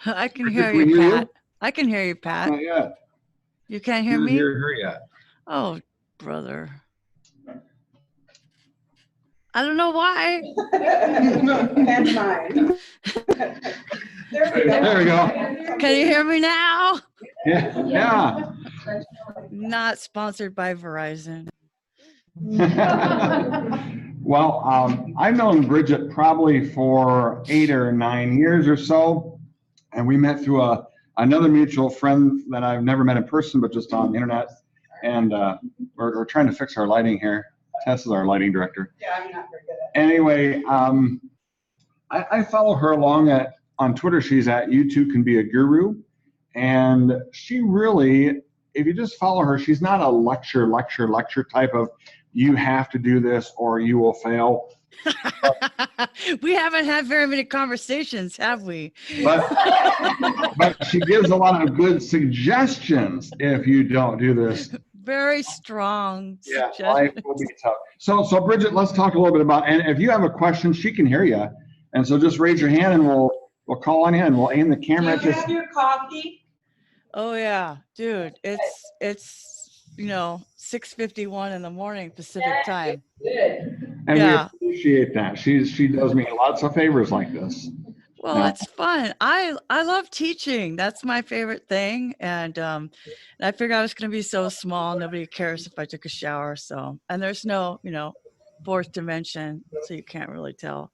I can Bridget, hear can we you, hear Pat. you? I can hear you, Pat. Not yet. You can't hear Can't me? hear her yet. Oh, brother. I don't know why. And mine. There we go. Can you hear me now? Yeah. Yeah. Not sponsored by Verizon. Well, I've known Bridget probably for 8 or 9 years or so, and we met through another mutual friend that I've never met in person, but just on the internet. And we're trying to fix our lighting here. Tess is our lighting director. Yeah, I'm not very good at it. Anyway, I follow her along on Twitter. She's at You Too Can Be a Guru, and she really, if you just follow her, she's not a lecture type of you have to do this or you will fail. We haven't had very many conversations, have we? But she gives a lot of good suggestions if you don't do this. Very strong suggestions. Life will be tough. So Bridget, let's talk a little bit about, and if you have a question, she can hear you. And so just raise your hand and we'll call on you and we'll aim the camera at Do you you. have your coffee? Oh yeah, dude, it's 6:51 in the morning Pacific time. Good. And Yeah. we appreciate that. She does me lots of favors like this. Well, Yeah. it's fun. I love teaching. That's my favorite thing. And I figured I was going to be so small, nobody cares if I took a shower. So, and there's no, fourth dimension, so you can't really tell.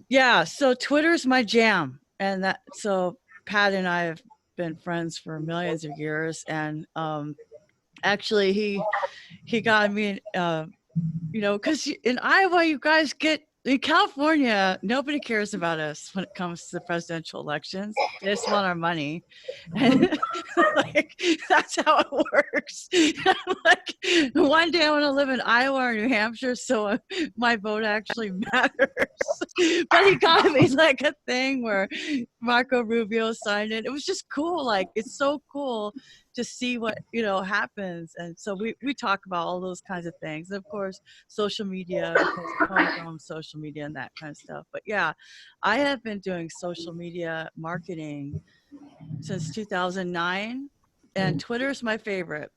Yeah. So Twitter's my jam, and so Pat and I have been friends for millions of years, and actually he got me, because in Iowa, you guys in California, nobody cares about us when it comes to the presidential elections. They just want our money. And that's how it works. One day I want to live in Iowa or New Hampshire, so my vote actually matters. But he got me a thing where Marco Rubio signed it. It was just cool. It's so cool to see what happens. And so we talk about all those kinds of things. And of course, social media, homegrown social media and that kind of stuff. But yeah, I have been doing social media marketing since 2009, and Twitter's my favorite.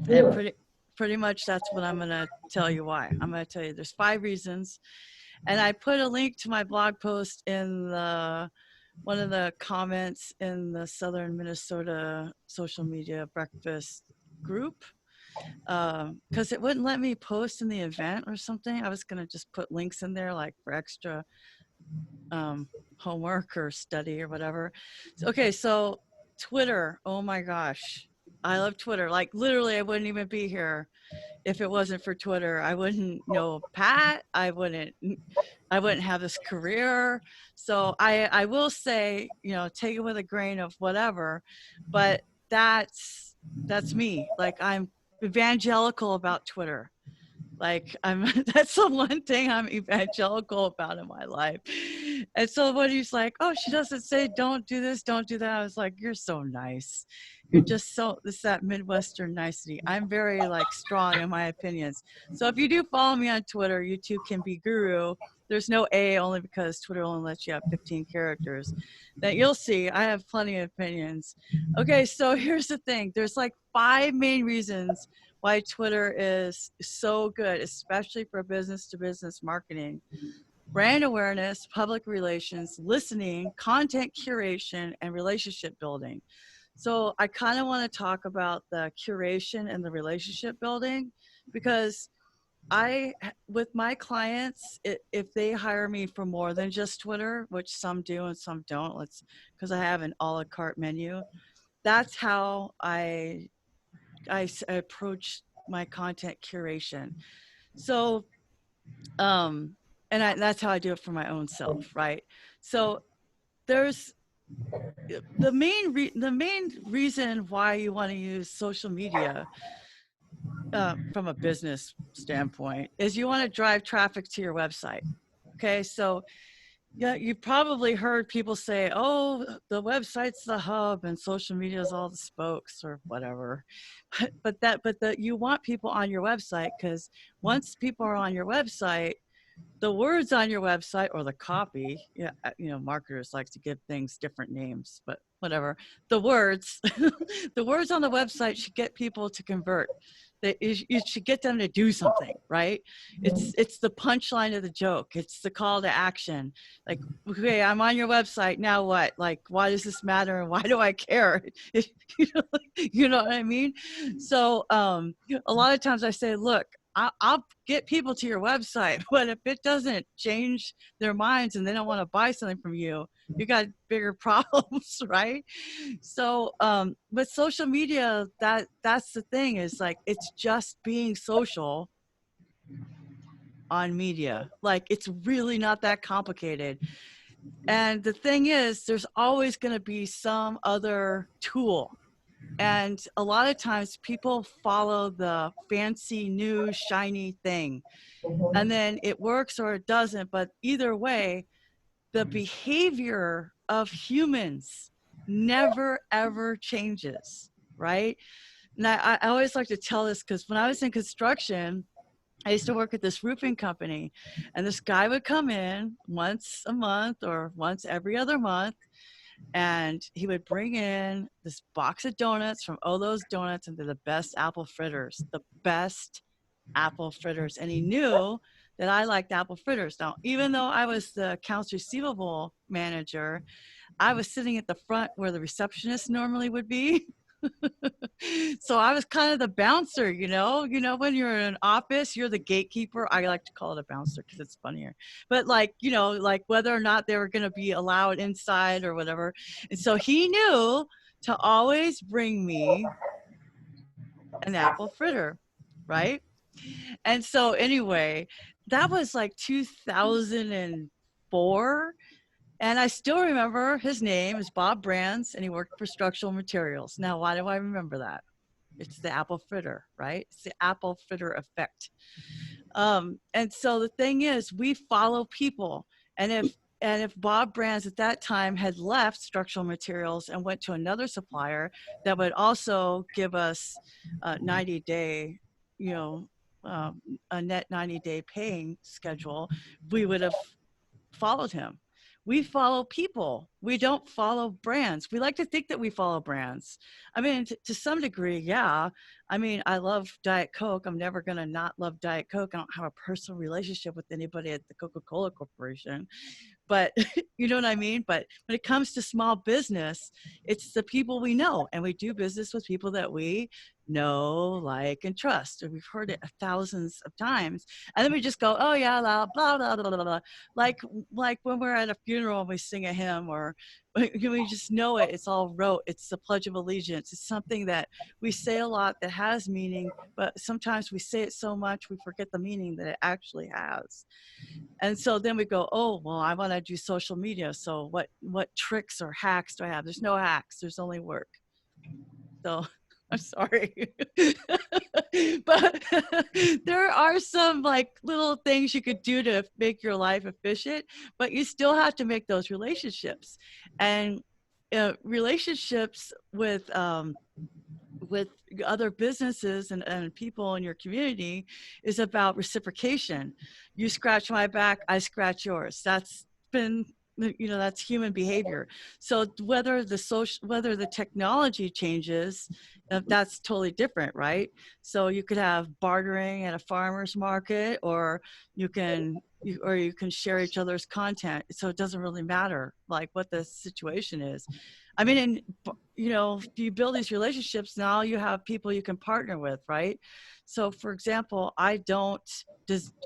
And pretty much that's what I'm going to tell you why. I'm going to tell you there's 5 reasons. And I put a link to my blog post in one of the comments in the Southern Minnesota social media breakfast group, because it wouldn't let me post in the event or something. I was going to just put links in there for extra homework or study or whatever. Okay, so Twitter, oh my gosh, I love Twitter. Literally, I wouldn't even be here if it wasn't for Twitter. I wouldn't know Pat. I wouldn't have this career. So I will say, take it with a grain of whatever, but that's me. I'm evangelical about Twitter. That's the one thing I'm evangelical about in my life. And so when he's like, oh, she doesn't say don't do this, don't do that, I was like, you're so nice. You're just it's that Midwestern nicety. I'm very strong in my opinions. So if you do follow me on Twitter, You Too Can Be Guru. There's no A, only because Twitter only lets you have 15 characters. That you'll see, I have plenty of opinions. Okay, so here's the thing. There's 5 main reasons why Twitter is so good, especially for business-to-business marketing. Brand awareness, public relations, listening, content curation, and relationship building. So I kind of want to talk about the curation and the relationship building, because with my clients, if they hire me for more than just Twitter, which some do and some don't, because I have an a la carte menu, that's how I approach my content curation. So, that's how I do it for my own self, right? So there's the main reason why you want to use social media from a business standpoint is you want to drive traffic to your website. Okay, so yeah, you probably heard people say, oh, the website's the hub and social media is all the spokes or whatever. But you want people on your website, because once people are on your website, the words on your website or the copy, yeah, marketers like to give things different names, but whatever. The words, the words on the website should get people to convert. That you should get them to do something, right? It's the punchline of the joke. It's the call to action. Like, okay, I'm on your website. Now what? Like, why does this matter? And why do I care? You know what I mean? So a lot of times I say, look, I'll get people to your website, but if it doesn't change their minds and they don't want to buy something from you, you got bigger problems, right? So with social media, that's the thing, is like, it's just being social on media. Like, it's really not that complicated. And the thing is, there's always going to be some other tool. And a lot of times people follow the fancy new shiny thing, and then it works or it doesn't. But either way, the behavior of humans never, ever changes, right? And I always like to tell this, because when I was in construction, I used to work at this roofing company, and this guy would come in once a month or once every other month, and he would bring in this box of donuts from Those Donuts, and they're the best apple fritters, the best apple fritters. And he knew that I liked apple fritters. Now, even though I was the accounts receivable manager, I was sitting at the front where the receptionist normally would be. So I was kind of the bouncer, when you're in an office, you're the gatekeeper. I like to call it a bouncer because it's funnier, but like whether or not they were going to be allowed inside or whatever. And so he knew to always bring me an apple fritter, right? And so anyway, that was like 2004. And I still remember his name is Bob Brands, and he worked for Structural Materials. Now, why do I remember that? It's the apple fritter, right? It's the apple fritter effect. And so the thing is, we follow people. And if Bob Brands at that time had left Structural Materials and went to another supplier that would also give us a 90-day, a net 90-day paying schedule, we would have followed him. We follow people. We don't follow brands. We like to think that we follow brands. I mean, to some degree, yeah. I mean, I love Diet Coke. I'm never going to not love Diet Coke. I don't have a personal relationship with anybody at the Coca-Cola Corporation. But you know what I mean? But when it comes to small business, it's the people we know, and we do business with people that we know, like, and trust. And we've heard it thousands of times. And then we just go, oh yeah, blah, blah, blah, blah, blah, blah. Like when we're at a funeral and we sing a hymn, or we just know it. It's all rote. It's the Pledge of Allegiance. It's something that we say a lot that has meaning, but sometimes we say it so much we forget the meaning that it actually has. And so then we go, oh, well, I want to do social media. So what tricks or hacks do I have? There's no hacks. There's only work. So I'm sorry. But there are some like little things you could do to make your life efficient, but you still have to make those relationships. And relationships with other businesses and people in your community is about reciprocation. You scratch my back, I scratch yours. That's human behavior. So whether the technology changes, that's totally different, right? So you could have bartering at a farmer's market, or you can share each other's content. So it doesn't really matter like what the situation is. I mean, and you build these relationships, now you have people you can partner with, right? So for example, I'm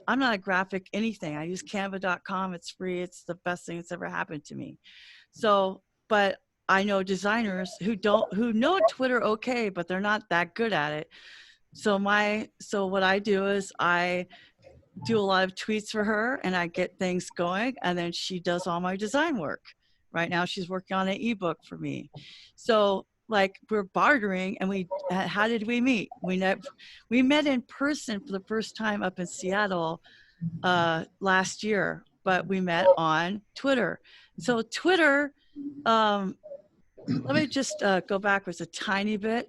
not a graphic anything. I use canva.com. It's free. It's the best thing that's ever happened to me. So, but I know designers who know Twitter okay, but they're not that good at it. So what I do is I do a lot of tweets for her, and I get things going, and then she does all my design work. Right now she's working on an ebook for me. So like we're bartering, and how did we meet? We met in person for the first time up in Seattle last year, but we met on Twitter. So Twitter, let me just go backwards a tiny bit.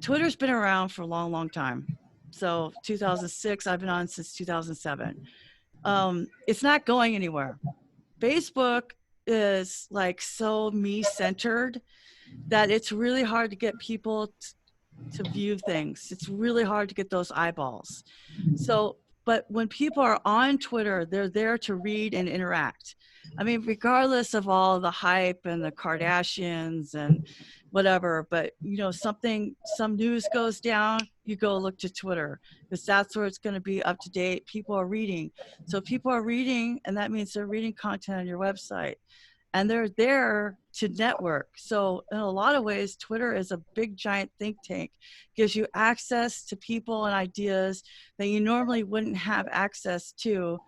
Twitter's been around for a long, long time. So 2006, I've been on since 2007. it's not going anywhere. Facebook is like so me centered that it's really hard to get people to view things. It's really hard to get those eyeballs. So, but when people are on Twitter, they're there to read and interact. I mean, regardless of all the hype and the Kardashians and whatever, but you know, some news goes down, you go look to Twitter because that's where it's going to be up to date. People are reading. So people are reading, and that means they're reading content on your website. And they're there to network. So in a lot of ways, Twitter is a big, giant think tank, gives you access to people and ideas that you normally wouldn't have access to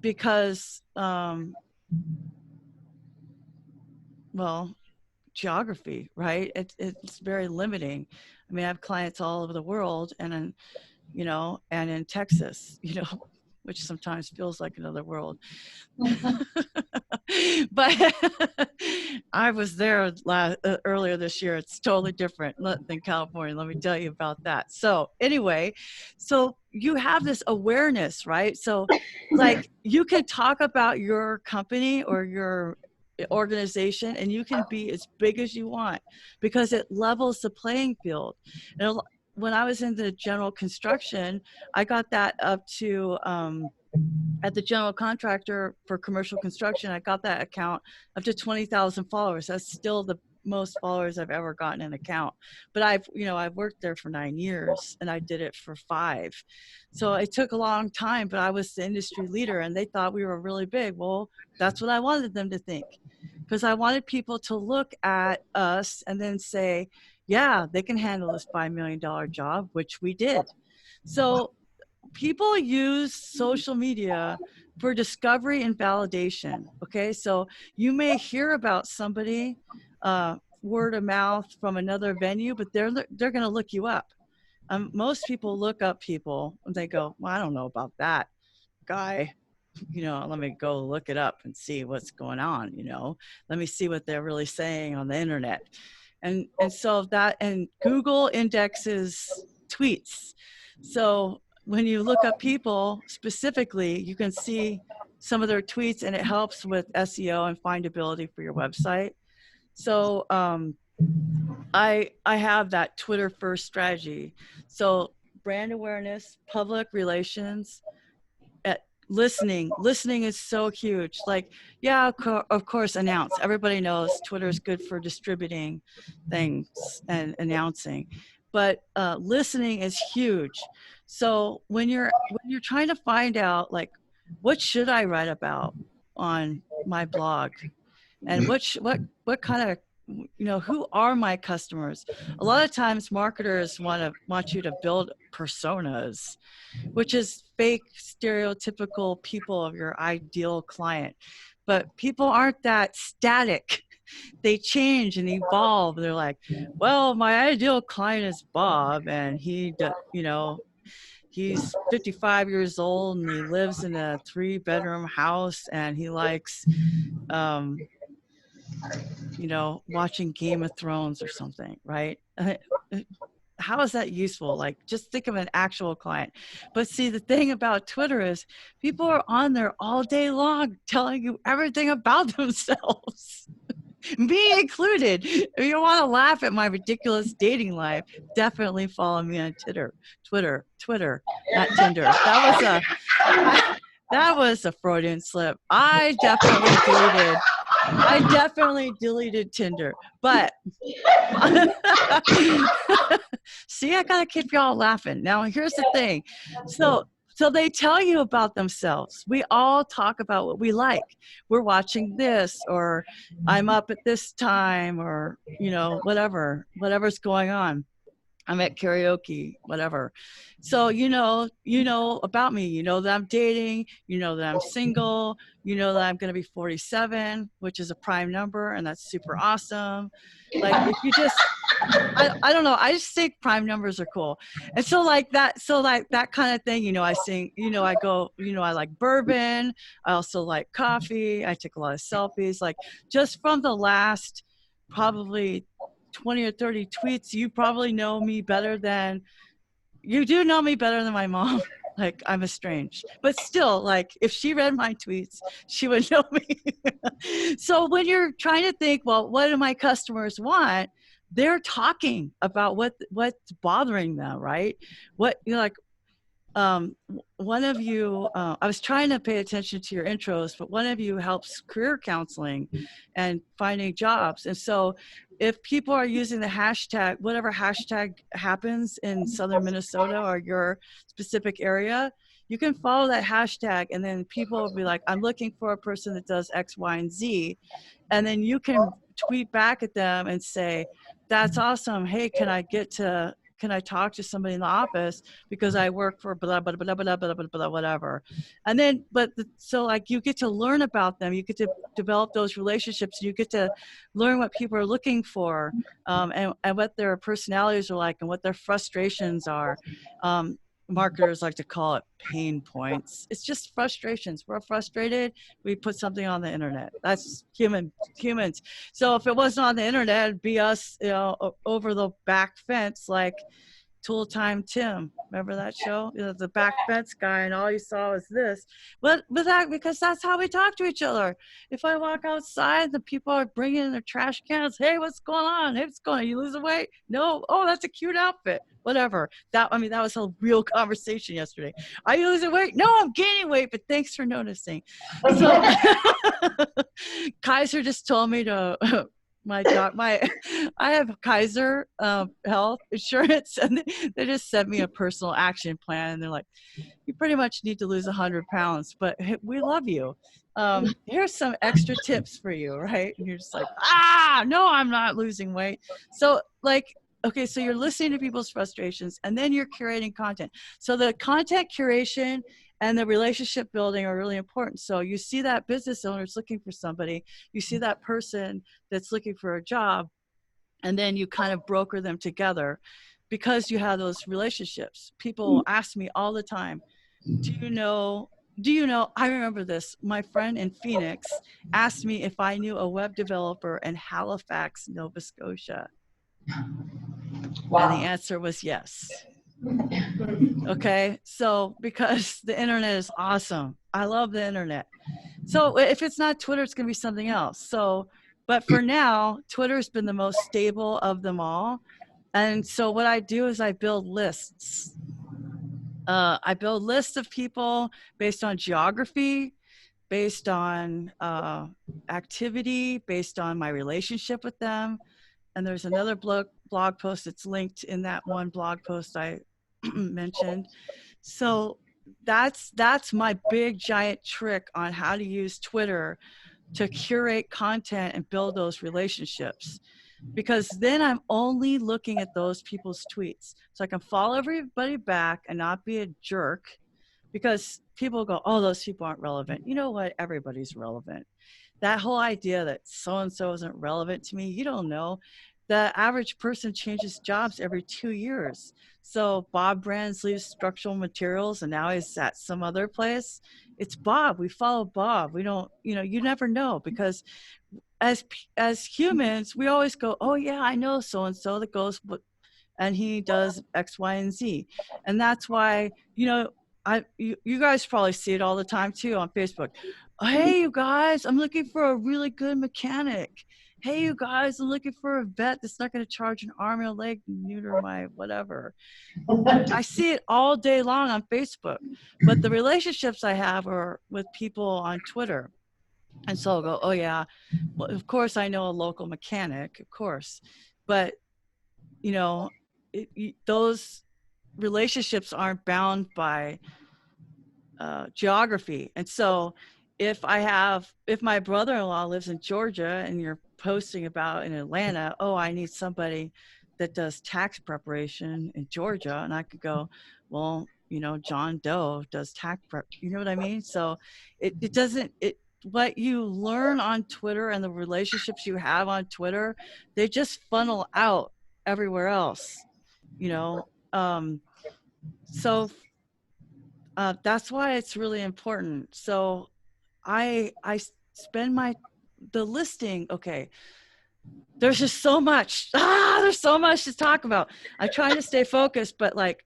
because, well, geography, right? It's very limiting. I mean, I have clients all over the world and you know, and in Texas, you know, which sometimes feels like another world. But I was there earlier this year. It's totally different than California. Let me tell you about that. So anyway, so you have this awareness, right? So like you can talk about your company or your organization and you can be as big as you want because it levels the playing field. And when I was in the general construction, I got that up to at the general contractor for commercial construction, I got that account up to 20,000 followers. That's still the most followers I've ever gotten an account. But I've worked there for 9 years and I did it for 5. So it took a long time, but I was the industry leader and they thought we were really big. Well, that's what I wanted them to think because I wanted people to look at us and then say, yeah, they can handle this $5 million job, which we did. So people use social media for discovery and validation. Okay, so you may hear about somebody word of mouth from another venue, but they're going to look you up. Most people look up people and they go, well, I don't know about that guy. You know, let me go look it up and see what's going on. You know, let me see what they're really saying on the internet. And so that, and Google indexes tweets. So when you look up people specifically, you can see some of their tweets and it helps with SEO and findability for your website. So I have that Twitter first strategy. So brand awareness, public relations, listening is so huge. Like, yeah, of course, announce. Everybody knows Twitter is good for distributing things and announcing. But listening is huge. So when you're trying to find out, like, what should I write about on my blog, and what kind of, you know, who are my customers? A lot of times marketers want you to build personas, which is fake, stereotypical people of your ideal client. But people aren't that static. They change and evolve. They're like, well, my ideal client is Bob, and he, you know, he's 55 years old and he lives in a 3-bedroom house and he likes, you know, watching Game of Thrones or something, right? How is that useful? Like, just think of an actual client. But see, the thing about Twitter is people are on there all day long telling you everything about themselves. Me included. If you want to laugh at my ridiculous dating life, definitely follow me on Twitter, not Tinder. That was a Freudian slip. I definitely deleted Tinder, but see, I gotta keep y'all laughing. Now, here's the thing. So they tell you about themselves. We all talk about what we like. We're watching this, or I'm up at this time, or, you know, whatever's going on. I'm at karaoke, whatever. So, you know about me, you know that I'm dating, you know that I'm single, you know that I'm going to be 47, which is a prime number. And that's super awesome. Like, if you just, I don't know. I just think prime numbers are cool. And so that kind of thing, you know, I sing, you know, I go, you know, I like bourbon. I also like coffee. I take a lot of selfies. Like, just from the last probably 20 or 30 tweets, you probably know me better than, you do know me better than my mom. Like I'm estranged, but still, like if she read my tweets, she would know me. So when you're trying to think, well, what do my customers want? They're talking about what's bothering them, right? What you know, like one of you, I was trying to pay attention to your intros, but one of you helps career counseling and finding jobs. And so if people are using the hashtag, whatever hashtag happens in Southern Minnesota or your specific area, you can follow that hashtag and then people will be like, I'm looking for a person that does X, Y, and Z. And then you can tweet back at them and say, that's awesome. Hey, can I talk to somebody in the office because I work for blah, blah, blah, blah, blah, blah, blah, whatever. And then, so like you get to learn about them, you get to develop those relationships, you get to learn what people are looking for, and what their personalities are like and what their frustrations are. Marketers like to call it pain points. It's just frustrations. We're frustrated. We put something on the internet. That's humans. So if it wasn't on the internet, it'd be us, over the back fence, like Tool Time Tim. Remember that show? The back fence guy, and all you saw was this. But because that's how we talk to each other. If I walk outside, the people are bringing in their trash cans. Hey, what's going on? Hey, what's going on? You losing weight? No. Oh, that's a cute outfit. Whatever. That was a real conversation yesterday. Are you losing weight? No, I'm gaining weight, but thanks for noticing. So Kaiser just told me to I have Kaiser health insurance, and they just sent me a personal action plan, and they're like, you pretty much need to lose 100 pounds, but we love you. Here's some extra tips for you, right? And you're just like, no, I'm not losing weight. So like, okay, so you're listening to people's frustrations and then you're curating content. So the content curation and the relationship building are really important. So you see that business owner is looking for somebody, you see that person that's looking for a job, and then you kind of broker them together because you have those relationships. People ask me all the time, do you know, I remember this, my friend in Phoenix asked me if I knew a web developer in Halifax, Nova Scotia. Wow. And the answer was yes. Okay, so because the internet is awesome. I love the internet. So if it's not Twitter, it's going to be something else. So, but for now, Twitter's been the most stable of them all. And so what I do is I build lists. I build lists of people based on geography, based on activity, based on my relationship with them. And there's another blog post that's linked in that one blog post I mentioned. So that's my big giant trick on how to use Twitter to curate content and build those relationships. Because then I'm only looking at those people's tweets. So I can follow everybody back and not be a jerk, because people go, oh, those people aren't relevant. You know what? Everybody's relevant. That whole idea that so-and-so isn't relevant to me, you don't know. The average person changes jobs every 2 years. So Bob Brands leaves structural materials and now he's at some other place. It's Bob. We follow Bob. We don't, you never know, because as humans, we always go, oh yeah, I know so-and-so that goes, and he does X, Y, and Z. And that's why, you guys probably see it all the time too on Facebook. Hey, you guys, I'm looking for a really good mechanic. Hey, you guys, I'm looking for a vet that's not going to charge an arm and a leg to neuter my whatever. I see it all day long on Facebook. But the relationships I have are with people on Twitter. And so I'll go, oh yeah, well, of course I know a local mechanic, of course. But, those relationships aren't bound by geography. And so if my brother-in-law lives in Georgia and you're posting about in Atlanta, oh, I need somebody that does tax preparation in Georgia, and I could go, well, John Doe does tax prep. You know what I mean? So what you learn on Twitter and the relationships you have on Twitter, they just funnel out everywhere else, so that's why it's really important. So I spend the listing. Okay. There's just so much. There's so much to talk about. I try to stay focused, but like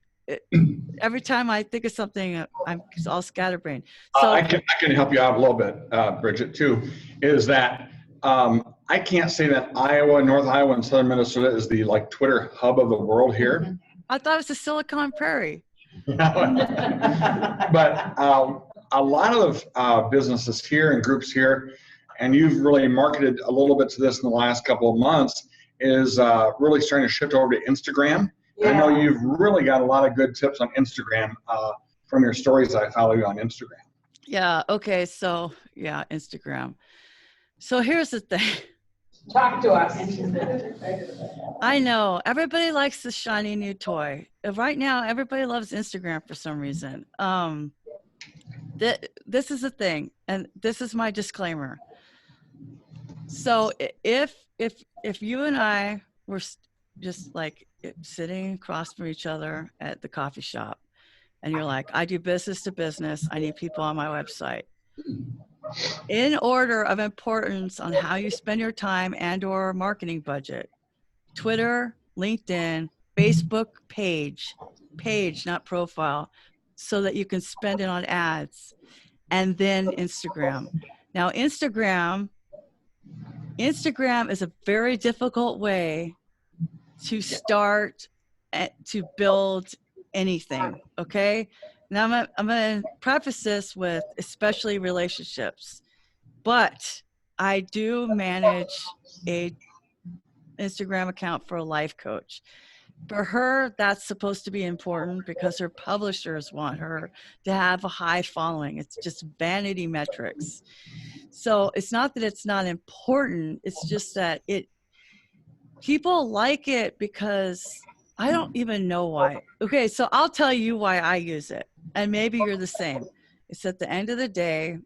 every time I think of something, I'm all scatterbrained. I can help you out a little bit, Bridget, too, is that I can't say that Iowa, North Iowa, and Southern Minnesota is the like Twitter hub of the world here. I thought it was the Silicon Prairie. But a lot of businesses here and groups here, and you've really marketed a little bit to this in the last couple of months, is really starting to shift over to Instagram. Yeah. I know you've really got a lot of good tips on Instagram from your stories I follow you on Instagram. Yeah, okay, so yeah, Instagram. So here's the thing. Talk to us. I know, everybody likes the shiny new toy. Right now, everybody loves Instagram for some reason. This is the thing, and this is my disclaimer. So if you and I were just like sitting across from each other at the coffee shop, and you're like, I do business to business, I need people on my website. In order of importance on how you spend your time and or marketing budget, Twitter, LinkedIn, Facebook page, not profile, so that you can spend it on ads, and then Instagram. Now, Instagram is a very difficult way to start to build anything, okay? Now I'm gonna preface this with especially relationships, but I do manage a Instagram account for a life coach. For her, that's supposed to be important because her publishers want her to have a high following. It's just vanity metrics. So it's not that it's not important, it's just that people like it because I don't even know why. Okay, so I'll tell you why I use it, and maybe you're the same. It's at the end of the day,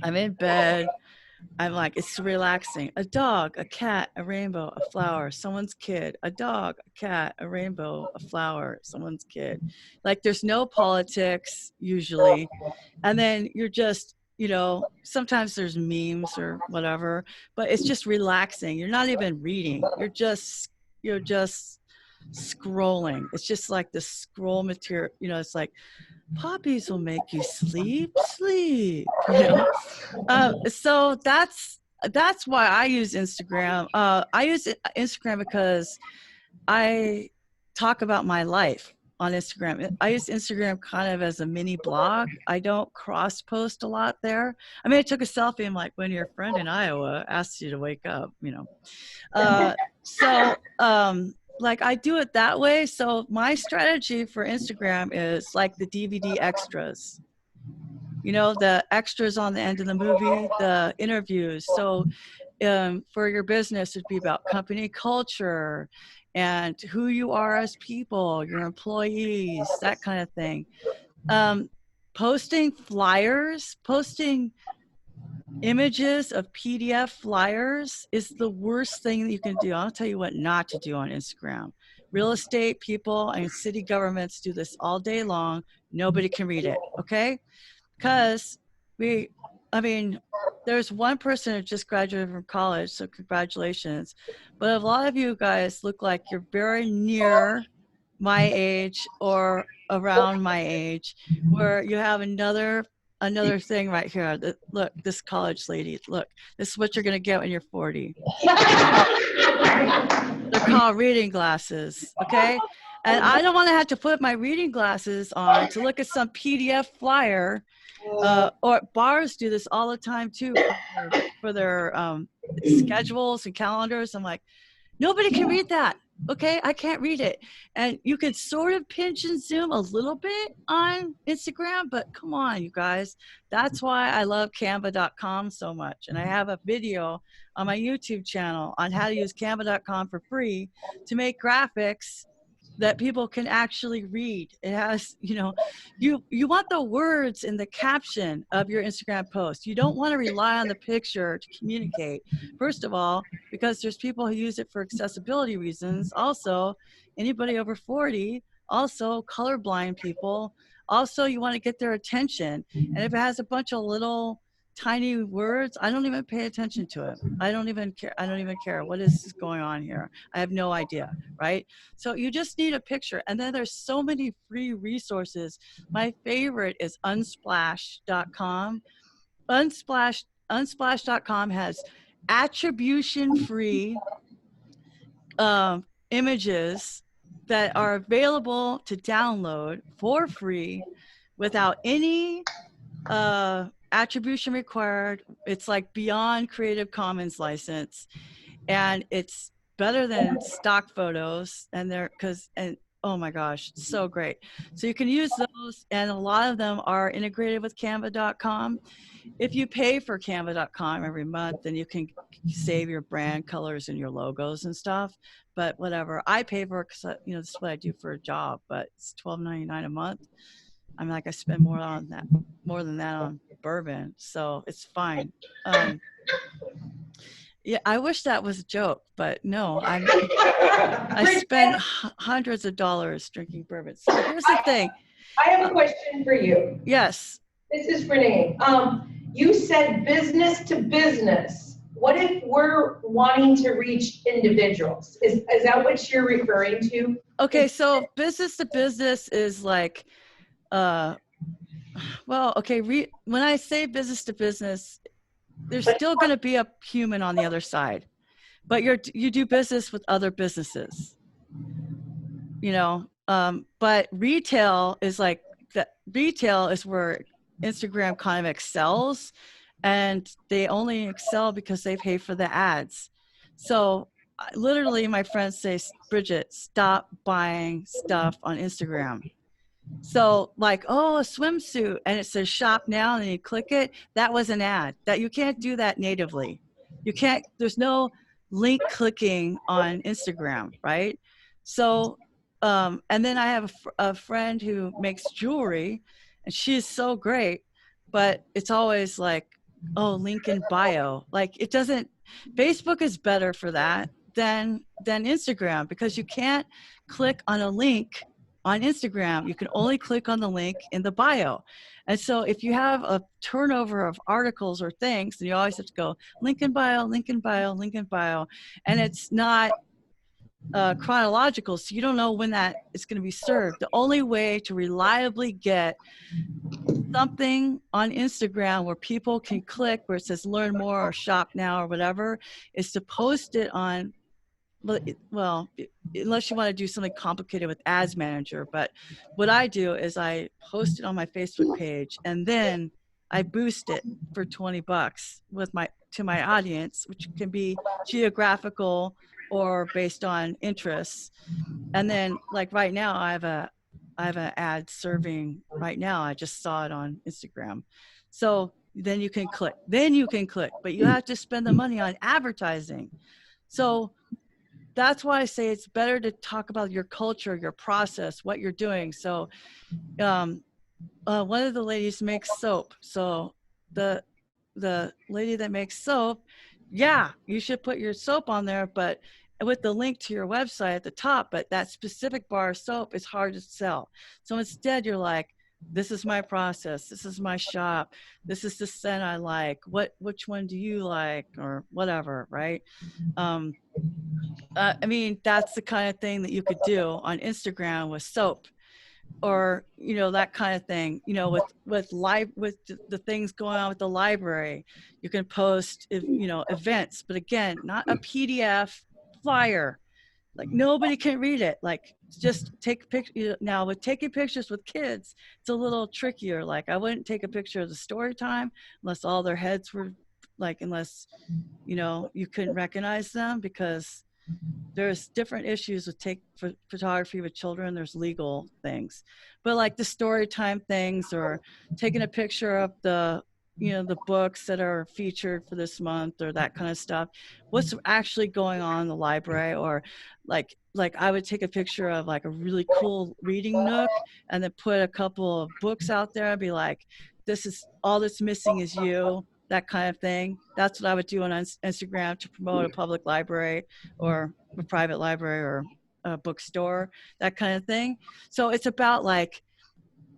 I'm in bed, I'm like, it's relaxing. A dog, a cat, a rainbow, a flower, someone's kid. A dog, a cat, a rainbow, a flower, someone's kid. Like there's no politics usually. And then you're just, sometimes there's memes or whatever, but it's just relaxing. You're not even reading. You're just scrolling. It's just like the scroll material, it's like puppies will make you sleep. So that's why I use Instagram. I use Instagram because I talk about my life on Instagram. I use Instagram kind of as a mini blog. I don't cross post a lot there. I mean, I took a selfie. I'm like, when your friend in Iowa asks you to wake up, like I do it that way. So my strategy for Instagram is like the DVD extras, the extras on the end of the movie, the interviews. So for your business, it'd be about company culture and who you are as people, your employees, that kind of thing. Posting flyers, posting images of PDF flyers is the worst thing that you can do. I'll tell you what not to do on Instagram. Real estate people and city governments do this all day long. Nobody can read it, okay? Because there's one person who just graduated from college, so congratulations. But a lot of you guys look like you're very near my age or around my age, where you have another thing right here. Look, this college lady, look, this is what you're going to get when you're 40. They're called reading glasses, okay? And I don't want to have to put my reading glasses on to look at some PDF flyer. Or bars do this all the time too for their schedules and calendars. I'm like, nobody can read that. Okay, I can't read it. And you can sort of pinch and zoom a little bit on Instagram, but come on, you guys. That's why I love canva.com so much. And I have a video on my YouTube channel on how to use canva.com for free to make graphics that people can actually read. It has, you want the words in the caption of your Instagram post. You don't want to rely on the picture to communicate. First of all, because there's people who use it for accessibility reasons. Also, anybody over 40, also colorblind people. Also, you want to get their attention. And if it has a bunch of little tiny words, I don't even pay attention to it. I don't even care. I don't even care. What is going on here? I have no idea, right? So you just need a picture. And then there's so many free resources. My favorite is unsplash.com. Unsplash.com has attribution free images that are available to download for free without any attribution required. It's like beyond Creative Commons license, and it's better than stock photos. And oh my gosh, so great. So you can use those, and a lot of them are integrated with canva.com. If you pay for canva.com every month, then you can save your brand colors and your logos and stuff. But whatever, I pay for it because this is what I do for a job. But it's $12.99 a month. I'm like, I spend more than that on bourbon, so it's fine. Yeah, I wish that was a joke, but no, I spend hundreds of dollars drinking bourbon. So here's the thing. I have a question for you. Yes. This is Renee. You said business to business. What if we're wanting to reach individuals? Is that what you're referring to? Okay, so business to business is like, well, okay, when I say business to business, there's still going to be a human on the other side, but you do business with other businesses, but retail is like that. Retail is where Instagram kind of excels, and they only excel because they pay for the ads. So literally my friends say, Bridget, stop buying stuff on Instagram. So like, oh, a swimsuit, and it says shop now, and then you click it. That was an ad. That you can't do that natively. You can't, there's no link clicking on Instagram, right? So, and then I have a friend who makes jewelry, and she is so great, but it's always like, oh, link in bio. Like it doesn't, Facebook is better for that than Instagram, because you can't click on a link on Instagram. You can only click on the link in the bio. And so if you have a turnover of articles or things, then you always have to go link in bio, link in bio, link in bio. And it's not chronological, so you don't know when that is going to be served. The only way to reliably get something on Instagram where people can click, where it says learn more or shop now or whatever, is to post it on, well, unless you want to do something complicated with Ads Manager. But what I do is I post it on my Facebook page, and then I boost it for $20 to my audience, which can be geographical or based on interests. And then like right now, I have an ad serving right now. I just saw it on Instagram. So then you can click, but you have to spend the money on advertising. So that's why I say it's better to talk about your culture, your process, what you're doing. So one of the ladies makes soap. So the lady that makes soap, yeah, you should put your soap on there, but with the link to your website at the top. But that specific bar of soap is hard to sell. So instead you're like, this is my process, this is my shop, this is the scent I like, which one do you like, or whatever, right? I mean, that's the kind of thing that you could do on Instagram with soap, or that kind of thing. With the things going on with the library, you can post events, but again, not a PDF flyer. Like nobody can read it. Like just take pictures. Now with taking pictures with kids, it's a little trickier. Like I wouldn't take a picture of the story time unless all their heads were like, unless you couldn't recognize them, because there's different issues with photography with children. There's legal things, but like the story time things, or taking a picture of the books that are featured for this month, or that kind of stuff. What's actually going on in the library, or like I would take a picture of like a really cool reading nook, and then put a couple of books out there and be like, this is all that's missing is you. That kind of thing. That's what I would do on Instagram to promote a public library or a private library or a bookstore, that kind of thing. So it's about like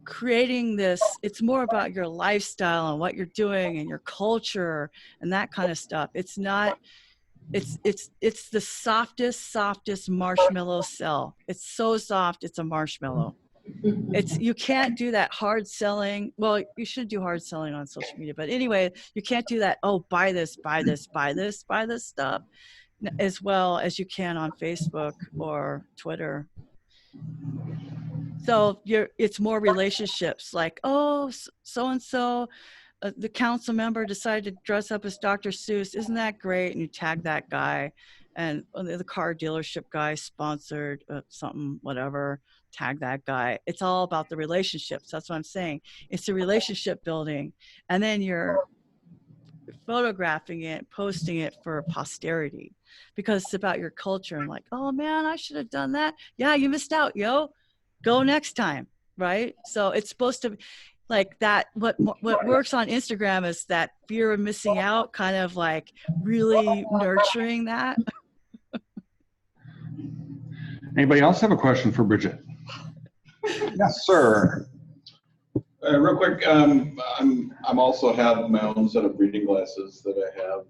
creating this, it's more about your lifestyle and what you're doing and your culture and that kind of stuff. It's not, it's the softest marshmallow cell. It's so soft, it's a marshmallow. You can't do that hard selling. Well, you should do hard selling on social media, but anyway, you can't do that, oh, buy this stuff, as well as you can on Facebook or Twitter. So it's more relationships, like, oh, so-and-so, the council member decided to dress up as Dr. Seuss. Isn't that great? And you tag that guy, and the car dealership guy sponsored something, whatever, tag that guy. It's all about the relationships. That's what I'm saying. It's a relationship building. And then you're photographing it, posting it for posterity, because it's about your culture and like, oh man, I should have done that. Yeah, you missed out, yo. Go next time, right? So it's supposed to, like that, what works on Instagram is that fear of missing out, kind of like really nurturing that. Anybody else have a question for Bridget? Yes, sir. Real quick, I'm also have my own set of reading glasses that I have,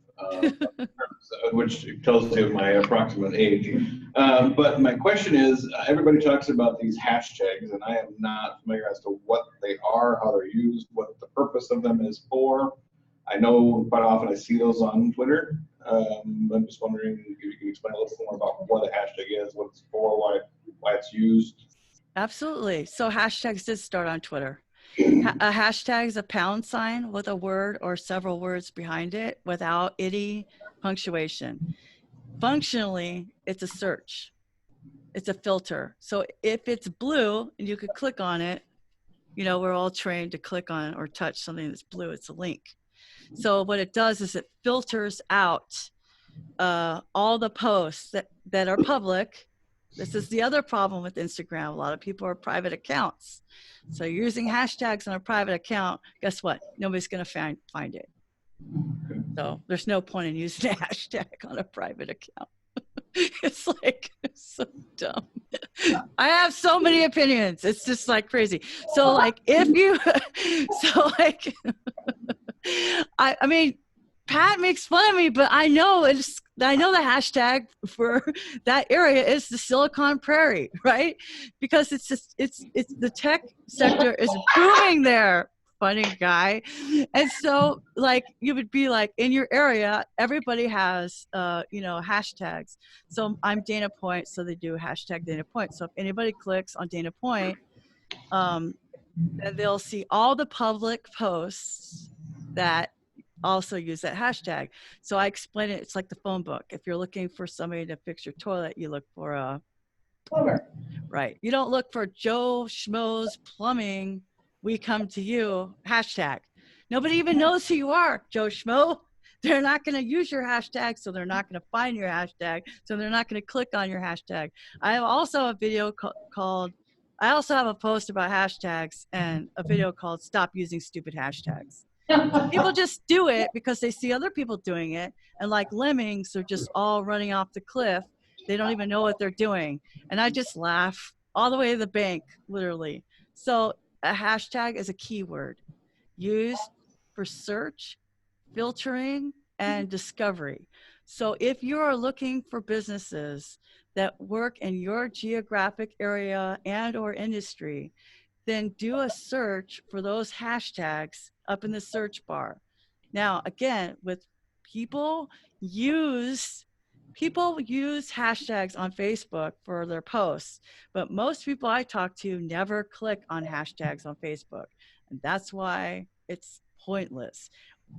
which tells you my approximate age. But my question is, everybody talks about these hashtags, and I am not familiar as to what they are, how they're used, what the purpose of them is for. I know quite often I see those on Twitter. I'm just wondering if you can explain a little more about what a hashtag is, what it's for, why it's used. Absolutely. So hashtags did start on Twitter. A hashtag is a pound sign with a word or several words behind it without any punctuation. Functionally, it's a search. It's a filter. So if it's blue and you could click on it, you know, we're all trained to click on or touch something that's blue. It's a link. So what it does is it filters out all the posts that are public. This is the other problem with Instagram. A lot of people are private accounts. So you're using hashtags on a private account. Guess what? Nobody's going to find it. So there's no point in using a hashtag on a private account. It's like, it's so dumb. I have so many opinions. It's just like crazy. So like if you, so like, I mean, Pat makes fun of me, but I know the hashtag for that area is the Silicon Prairie, right? Because it's the tech sector is booming there, funny guy. And so like you would be like in your area, everybody has hashtags. So I'm Dana Point, so they do hashtag Dana Point. So if anybody clicks on Dana Point, then they'll see all the public posts that also use that hashtag. So I explain it. It's like the phone book. If you're looking for somebody to fix your toilet, you look for a plumber. Right. You don't look for Joe Schmo's Plumbing. We come to you. Hashtag. Nobody even knows who you are, Joe Schmo. They're not going to use your hashtag, so they're not going to find your hashtag. So they're not going to click on your hashtag. I have also a video called. I also have a post about hashtags and a video called "Stop Using Stupid Hashtags." People just do it because they see other people doing it, and like lemmings, they're just all running off the cliff. They don't even know what they're doing, and I just laugh all the way to the bank, literally. So a hashtag is a keyword used for search, filtering, and discovery. So if you are looking for businesses that work in your geographic area and or industry, then do a search for those hashtags up in the search bar. Now, again, with people use hashtags on Facebook for their posts, but most people I talk to never click on hashtags on Facebook. And that's why it's pointless.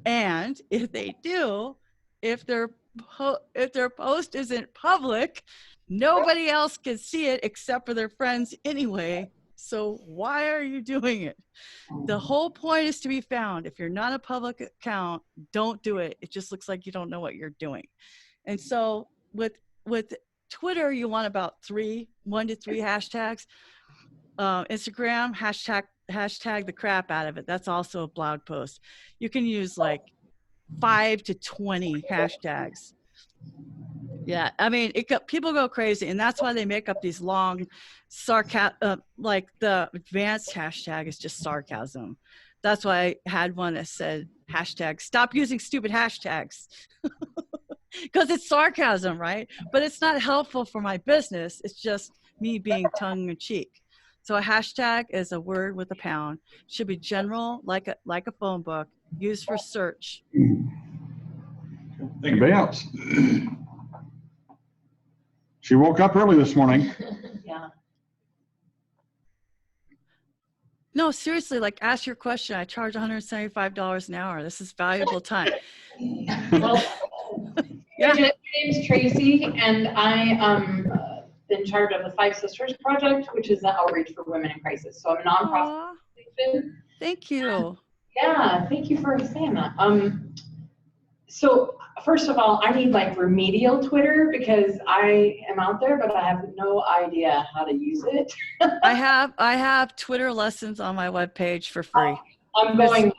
And if they do, if their post isn't public, nobody else can see it except for their friends anyway. So why are you doing it? The whole point is to be found. If you're not a public account, don't do it. It just looks like you don't know what you're doing. And so with Twitter, you want about 1 to 3 hashtags. Instagram, hashtag the crap out of it. That's also a blog post. You can use like 5 to 20 hashtags. Yeah, I mean, people go crazy, and that's why they make up these long like the advanced hashtag is just sarcasm. That's why I had one that said hashtag stop using stupid hashtags because it's sarcasm, right? But it's not helpful for my business. It's just me being tongue in cheek. So a hashtag is a word with a pound. Should be general, like a phone book, used for search. Thank you. Anybody else? She woke up early this morning. Yeah. No, seriously, like ask your question. I charge $175 an hour. This is valuable time. Well, Yeah. My name's Tracy, and I in charge of the Five Sisters Project, which is the outreach for women in crisis. So I'm a nonprofit. Aw, organization. thank you. Yeah, thank you for saying that. So first of all, I need like remedial Twitter because I am out there, but I have no idea how to use it. I have Twitter lessons on my webpage for free. I'm going there.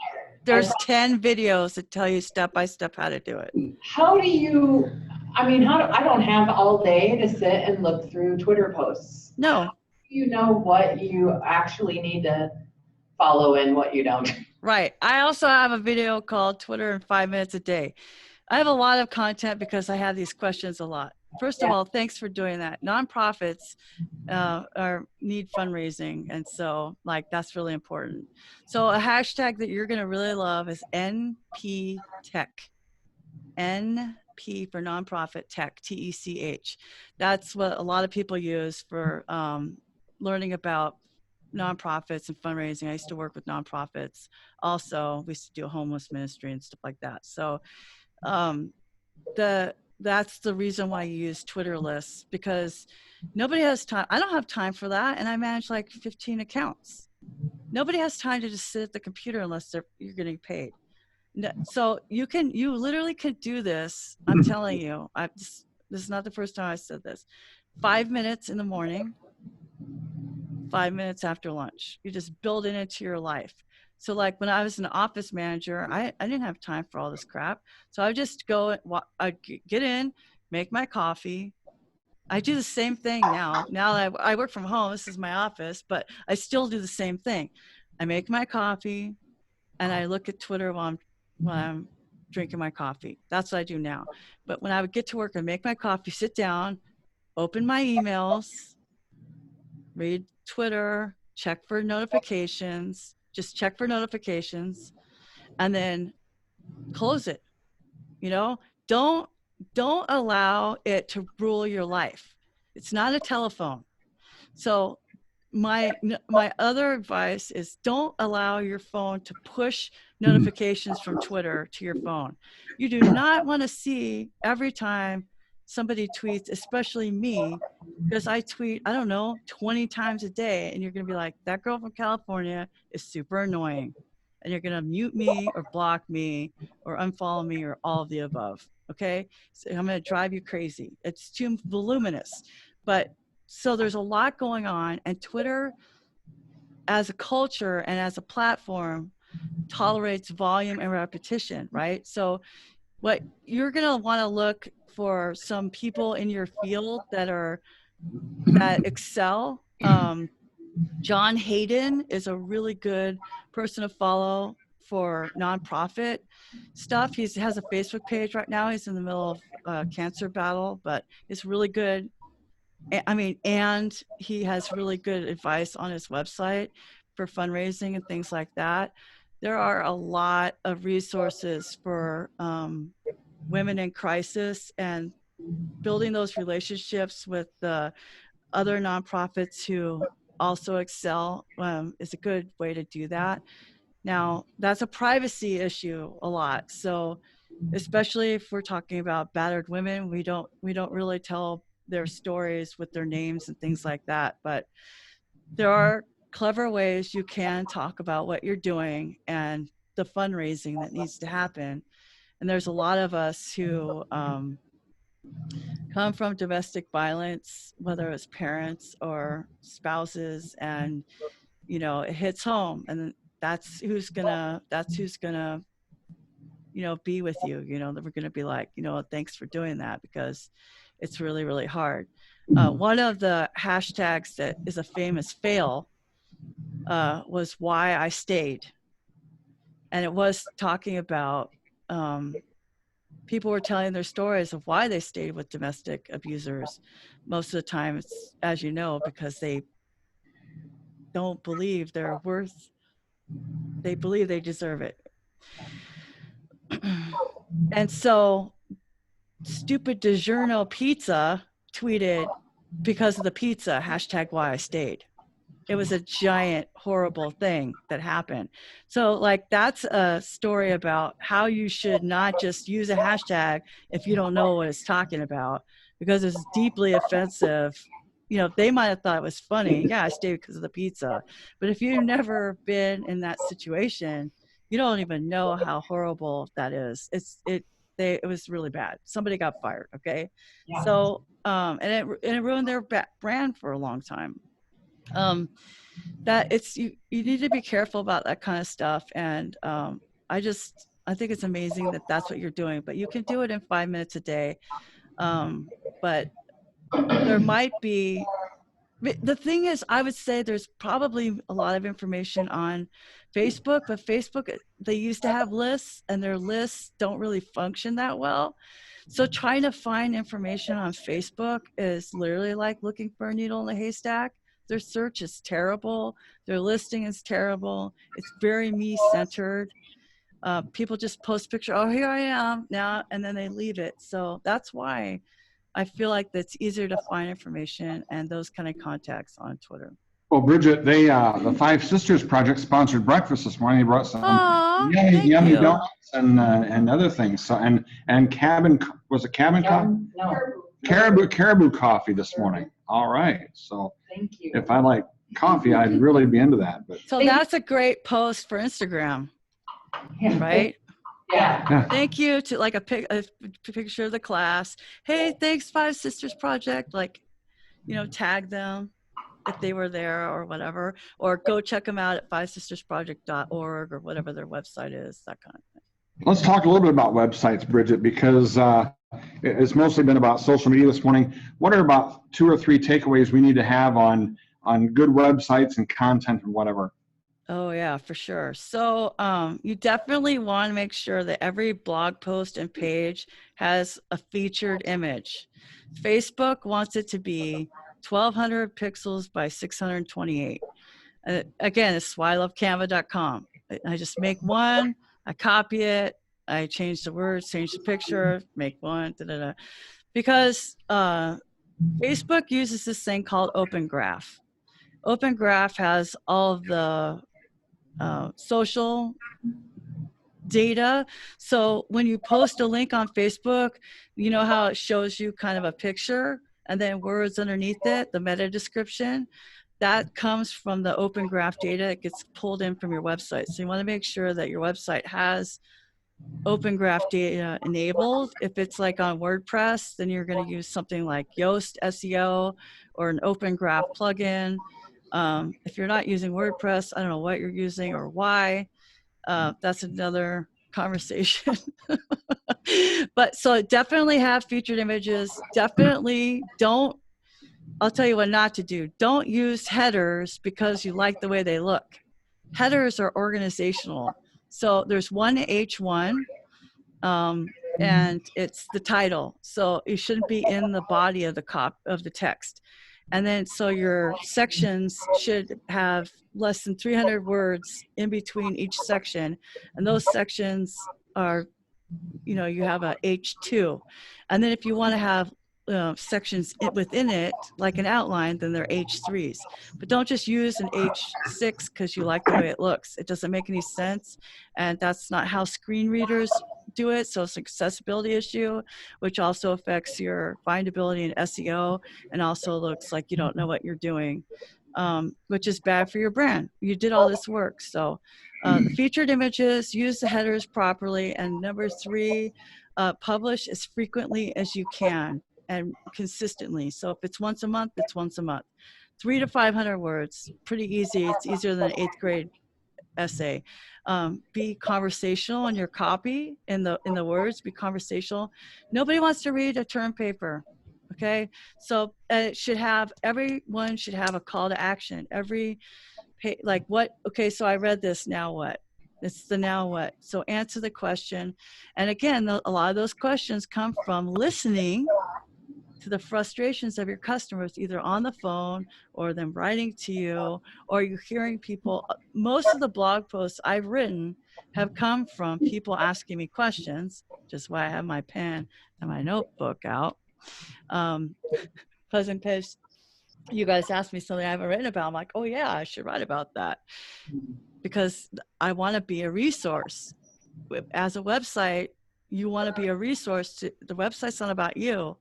There's 10 videos that tell you step by step how to do it. How do you, I mean, I don't have all day to sit and look through Twitter posts. No, How do you know what you actually need to follow and what you don't? right. I also have a video called Twitter in 5 minutes a day. I have a lot of content because I have these questions a lot. First of all, thanks for doing that. Nonprofits need fundraising, and so like that's really important. So a hashtag that you're going to really love is NP Tech. NP for nonprofit tech, TECH. That's what a lot of people use for learning about nonprofits and fundraising. I used to work with nonprofits. Also, we used to do a homeless ministry and stuff like that. So that's the reason why you use Twitter lists, because nobody has time. I don't have time for that, and I manage like 15 accounts. Nobody has time to just sit at the computer unless you're getting paid. So you literally could do this. I'm telling you, this is not the first time I said this. 5 minutes in the morning, 5 minutes after lunch. You just build it into your life. So like when I was an office manager, I didn't have time for all this crap. So I just I'd get in, make my coffee. I do the same thing now. Now that I work from home, this is my office, but I still do the same thing. I make my coffee and I look at Twitter while I'm drinking my coffee. That's what I do now. But when I would get to work, I'd make my coffee, sit down, open my emails, read Twitter, check for notifications, just check for notifications, and then close it. Don't allow it to rule your life. It's not a telephone. So my other advice is don't allow your phone to push notifications from Twitter to your phone. You do not want to see every time somebody tweets, especially me, because I tweet, I don't know, 20 times a day, and you're going to be like, that girl from California is super annoying. And you're going to mute me or block me or unfollow me or all of the above. Okay. So I'm going to drive you crazy. It's too voluminous. But so there's a lot going on, and Twitter as a culture and as a platform tolerates volume and repetition, right? So what you're going to want to look for some people in your field that excel. John Hayden is a really good person to follow for nonprofit stuff. He has a Facebook page right now. He's in the middle of a cancer battle, but it's really good. And he has really good advice on his website for fundraising and things like that. There are a lot of resources for women in crisis, and building those relationships with the other nonprofits who also excel is a good way to do that. Now, that's a privacy issue a lot. So especially if we're talking about battered women, we don't really tell their stories with their names and things like that. But there are clever ways you can talk about what you're doing and the fundraising that needs to happen. And there's a lot of us who come from domestic violence, whether it's parents or spouses, and it hits home, and that's who's gonna be with you. That we're gonna be like, thanks for doing that, because it's really, really hard. One of the hashtags that is a famous fail was why I stayed. And it was talking about people were telling their stories of why they stayed with domestic abusers. Most of the time, it's, as you know, because they don't believe they're worth, they believe they deserve it. And so stupid DiGiorno pizza tweeted, because of the pizza, hashtag why I stayed. It was a giant, horrible thing that happened. So like, that's a story about how you should not just use a hashtag if you don't know what it's talking about, because it's deeply offensive. You know, they might have thought it was funny. Yeah, I stayed because of the pizza. But if you've never been in that situation, you don't even know how horrible that is. It was really bad. Somebody got fired. Okay. Yeah. So, and it ruined their brand for a long time. That it's, you need to be careful about that kind of stuff. And I think it's amazing that that's what you're doing, but you can do it in 5 minutes a day. But there might be, the thing is, I would say there's probably a lot of information on Facebook, but Facebook, they used to have lists, and their lists don't really function that well. So trying to find information on Facebook is literally like looking for a needle in a haystack. Their search is terrible. Their listing is terrible. It's very me-centered. People just post picture, oh, here I am now, and then they leave it. So that's why I feel like it's easier to find information and those kind of contacts on Twitter. Well, Bridget, the Five Sisters Project sponsored breakfast this morning. They brought some yummy you. donuts and other things. So and cabin, was it cabin coffee? No, Caribou coffee this morning. All right. So thank you. if I like coffee, I'd really be into that. But So that's a great post for Instagram, right? Yeah. Thank you to like a picture of the class. Hey, thanks Five Sisters Project. Like, you know, tag them if they were there or whatever, or go check them out at fivesistersproject.org or whatever their website is, that kind of thing. let's talk a little bit about websites, Bridget, because it's mostly been about social media this morning. What are about 2 or 3 takeaways we need to have on good websites and content and whatever? Oh yeah, for sure. So you definitely want to make sure that every blog post and page has a featured image. Facebook wants it to be 1200 pixels by 628. Again, it's why I love canva.com. I just make one, I copy it, I change the words, change the picture, make one, because Facebook uses this thing called Open Graph. Open Graph has all of the social data. So when you post a link on Facebook, you know how it shows you kind of a picture and then words underneath it, the meta description, that comes from the Open Graph data. It gets pulled in from your website. So you want to make sure that your website has Open Graph data enabled. If it's like on WordPress, then you're going to use something like Yoast SEO or an Open Graph plugin. If you're not using WordPress, I don't know what you're using or why. That's another conversation. But so definitely have featured images. Definitely don't, I'll tell you what not to do. Don't use headers because you like the way they look. Headers are organizational. So there's one H1, and it's the title. So it shouldn't be in the body of the text. And then so your sections should have less than 300 words in between each section. And those sections are, you know, you have a H2. And then if you want to have sections within it, like an outline, then they're H3s. But don't just use an H6 because you like the way it looks. It doesn't make any sense. And that's not how screen readers do it. So it's an accessibility issue, which also affects your findability and SEO, and also looks like you don't know what you're doing, which is bad for your brand. You did all this work. So the featured images, use the headers properly. And number 3, publish as frequently as you can and consistently. So if it's once a month, it's once a month. 300 to 500 words, pretty easy. It's easier than an 8th grade essay. Be conversational in your copy, in the words, be conversational. Nobody wants to read a term paper. Okay. So everyone should have a call to action. Like what, okay, so I read this, now what? It's the now what. So answer the question. And again, a lot of those questions come from listening to the frustrations of your customers, either on the phone or them writing to you, or you hearing people. Most of the blog posts I've written have come from people asking me questions, which is why I have my pen and my notebook out. Because in case you guys ask me something I haven't written about, I'm like, oh yeah, I should write about that, because I want to be a resource. As a website, you want to be a resource. The website's not about you.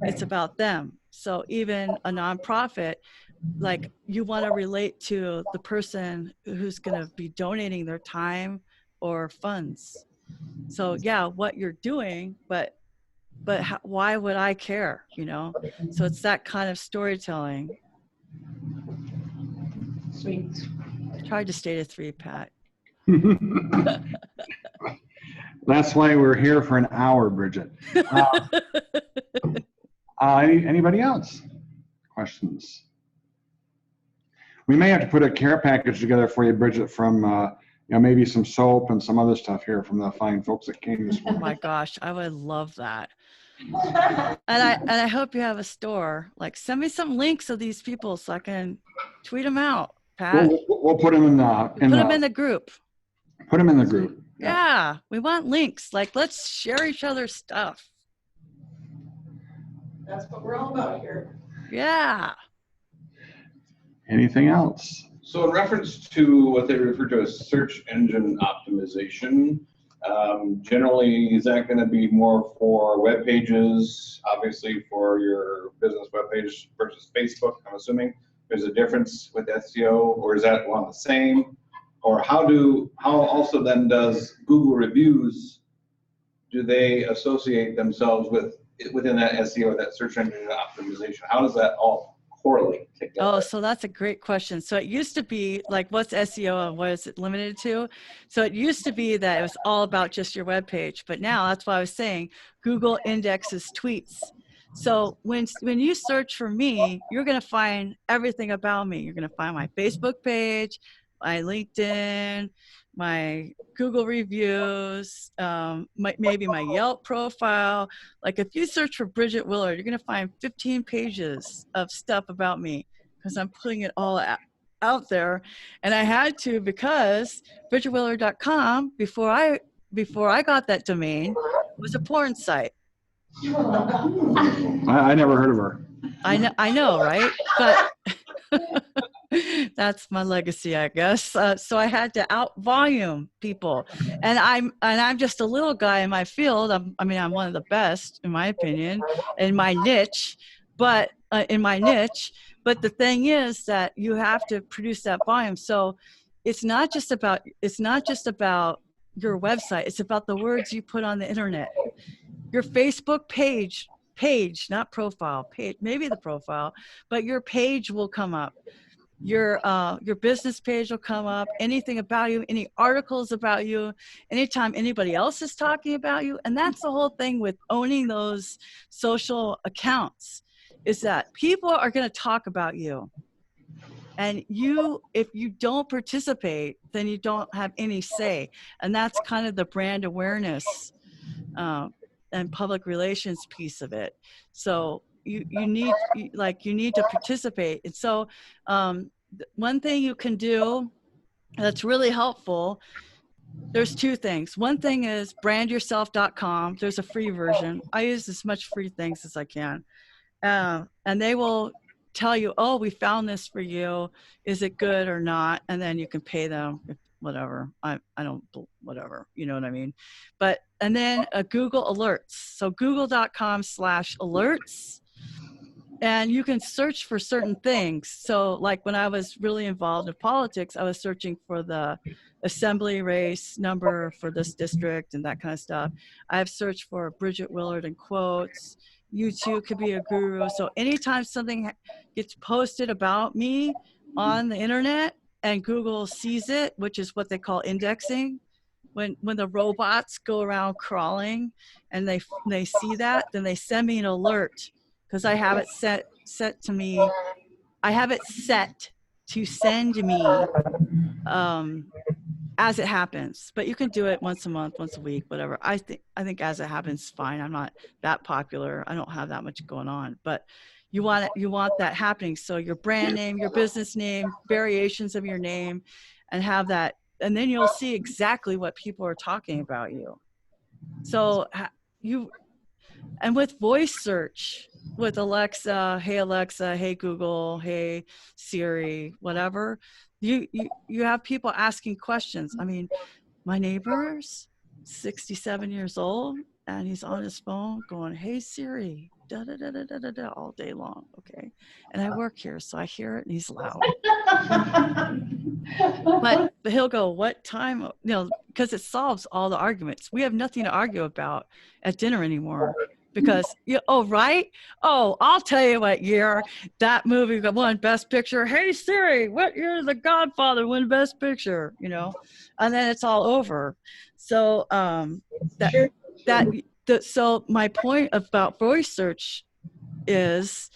It's about them. So even a nonprofit, like, you want to relate to the person who's going to be donating their time or funds. So yeah, what you're doing, but why would I care? So it's that kind of storytelling. Sweet. I tried to stay to 3, Pat. That's why we're here for an hour, Bridget. Anybody else? Questions? We may have to put a care package together for you, Bridget, from maybe some soap and some other stuff here from the fine folks that came this Oh morning. my gosh, I would love that. And I hope you have a store. Like, send me some links of these people so I can tweet them out, Pat. We'll put them in Put them in the group. Put them in the group. Yeah, we want links. Like, let's share each other's stuff. That's what we're all about here. Yeah. Anything else? So in reference to what they refer to as search engine optimization, generally, is that going to be more for web pages, obviously for your business web page versus Facebook, I'm assuming? There's a difference with SEO, or is that one the same? Or how also then does Google reviews, do they associate themselves within that SEO, that search engine optimization? How does that all correlate together? Oh, so that's a great question. So it used to be like, what's SEO and what is it limited to? So it used to be that it was all about just your web page, but now that's why I was saying Google indexes tweets. So when you search for me, you're going to find everything about me. You're going to find my Facebook page, my LinkedIn, my Google reviews, maybe my Yelp profile. Like, if you search for Bridget Willard, you're going to find 15 pages of stuff about me, because I'm putting it all out there. And I had to, because BridgetWillard.com, before I got that domain, was a porn site. I never heard of her. I know, right? But that's my legacy, I guess. So I had to out volume people, and I'm just a little guy in my field. I'm one of the best, in my opinion, in my niche. But But the thing is that you have to produce that volume. So it's not just about your website. It's about the words you put on the internet. Your Facebook page, not profile, page, maybe the profile, but your page will come up. Your business page will come up. Anything about you, any articles about you, anytime anybody else is talking about you. And that's the whole thing with owning those social accounts, is that people are going to talk about you. And if you don't participate, then you don't have any say. And that's kind of the brand awareness and public relations piece of it. So you need to participate. And so one thing you can do that's really helpful, there's 2 things. One thing is brandyourself.com. There's a free version. I use as much free things as I can. And they will tell you, oh, we found this for you. Is it good or not? And then you can pay them whatever. I don't, whatever, you know what I mean? And then Google Alerts. So google.com/alerts. And you can search for certain things. So like when I was really involved in politics, I was searching for the assembly race number for this district and that kind of stuff. I've searched for Bridget Willard in quotes. You too could be a guru. So anytime something gets posted about me on the internet and Google sees it, which is what they call indexing, when the robots go around crawling and they see that, then they send me an alert because I have it set to me. I have it set to send me as it happens, but you can do it once a month, once a week, whatever. I think as it happens is fine. I'm not that popular. I don't have that much going on, but you want that happening. So your brand name, your business name, variations of your name, and have that, and then you'll see exactly what people are talking about you. So and with voice search, with Alexa, hey Google, hey Siri, whatever, you have people asking questions. I mean, my neighbor's 67 years old, and he's on his phone going, hey Siri, da da da da da da da, all day long. Okay, and I work here, so I hear it, and he's loud. But he'll go, what time? You know, because it solves all the arguments. We have nothing to argue about at dinner anymore. Because I'll tell you what year that movie won Best Picture. Hey Siri, what year The Godfather won Best Picture? You know, and then it's all over. So so my point about voice search is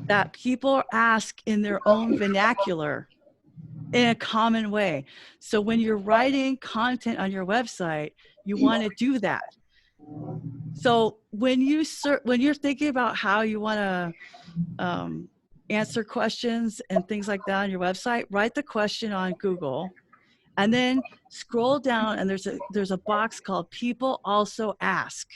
that people ask in their own vernacular, in a common way. So when you're writing content on your website, you want to do that. So when you're thinking about how you want to answer questions and things like that on your website, write the question on Google, and then scroll down, and there's a box called People Also Ask,